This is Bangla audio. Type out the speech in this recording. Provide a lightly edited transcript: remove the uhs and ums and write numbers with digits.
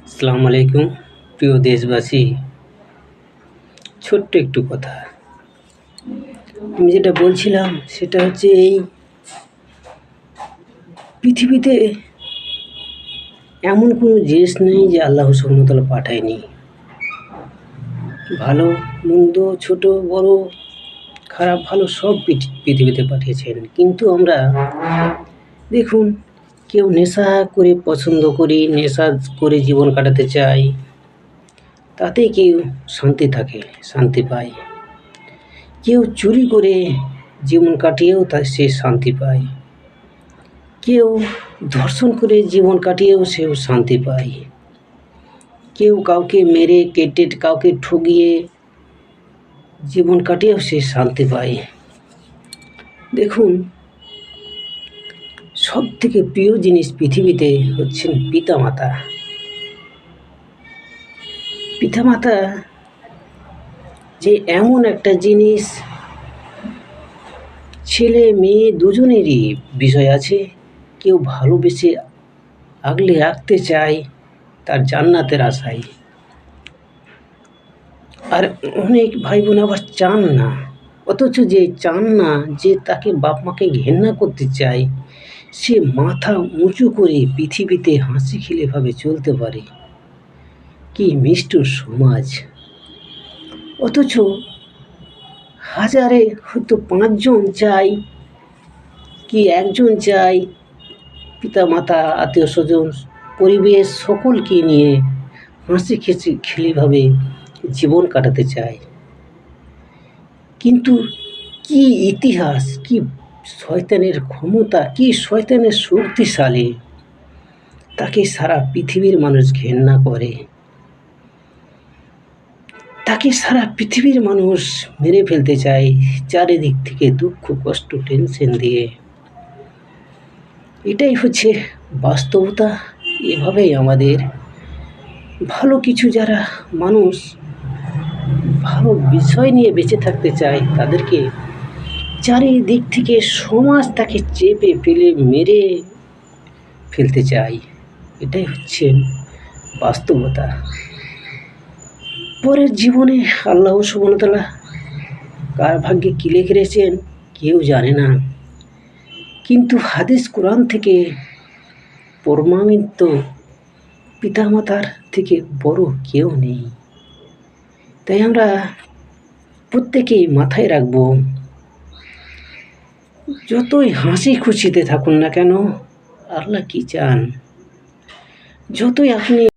আসসালামু আলাইকুম প্রিয় দেশবাসী। ছোট্ট একটু কথা আমি যেটা বলছিলাম সেটা হচ্ছে এই পৃথিবীতে এমন কোনো জিনিস নেই যে আল্লাহ সুবহানাহু ওয়া তাআলা পাঠায়নি। ভালো মন্দ ছোট বড় খারাপ ভালো সব পৃথিবীতে পাঠিয়েছেন, কিন্তু আমরা দেখুন কেউ নেশা করে পছন্দ করি, নেশা করে জীবন কাটাতে চাই, তাতে কেউ শান্তি পায়। কেউ চুরি করে জীবন কাটিয়েও সে শান্তি পায়, কেউ ধর্ষণ করে জীবন কাটিয়েও সেও শান্তি পায়, কেউ কাউকে মেরে কেটে কাউকে ঠগিয়ে জীবন কাটিয়েও সে শান্তি পায়। দেখুন, সব থেকে প্রিয় জিনিস পৃথিবীতে হচ্ছেন পিতামাতা। পিতামাতা যে এমন একটা জিনিস, ছেলে মেয়ে দুজনেরই বিষয় আছে। কেউ ভালোবেসে আগলে রাখতে চায় তার জান্নাতের আশায়, আর অনেক ভাই বোন আবার চান না, অথচ যে চান না, যে তাকে বাপ মাকে ঘেন্না করতে চায়, সে মাথা উঁচু করে পৃথিবীতে হাসি খেলেভাবে চলতে পারে। কি নিষ্ঠুর সমাজ! অথচ হাজারে হয়তো 5 জন চাই কি 1 জন চাই পিতা মাতা আত্মীয় স্বজন পরিবেশ সকলকে নিয়ে হাসি খেলিভাবে জীবন কাটাতে চায়। কিন্তু কি ইতিহাস, কি শয়তানের ক্ষমতা, কি শয়তানের শক্তিশালী, তাকে সারা পৃথিবীর মানুষ ঘেন্না করে, তাকে সারা পৃথিবীর মানুষ মেরে ফেলতে চায় চারিদিক থেকে দুঃখ কষ্ট টেনশন দিয়ে। এটাই হচ্ছে বাস্তবতা। এভাবেই আমাদের ভালো কিছু যারা মানুষ ভালো বিষয় নিয়ে বেঁচে থাকতে চায়, তাদেরকে চারিদিক থেকে সমাজ তাকে চেপে ফেলে মেরে ফেলতে চায়। এটাই হচ্ছে বাস্তবতা। পরের জীবনে আল্লাহ সুবহানাহু ওয়া তাআলা কার ভাগ্যে কী লিখে রেখেছেন কেউ জানে না, কিন্তু হাদিস কোরআন থেকে প্রমাণিত পিতামাতার থেকে বড় কেউ নেই। তাই আমরা প্রত্যেকেই মাথায় রাখব, যতই হাসি খুশিতে থাকুন না কেন, আল্লাহ কি চান, যতই আপনি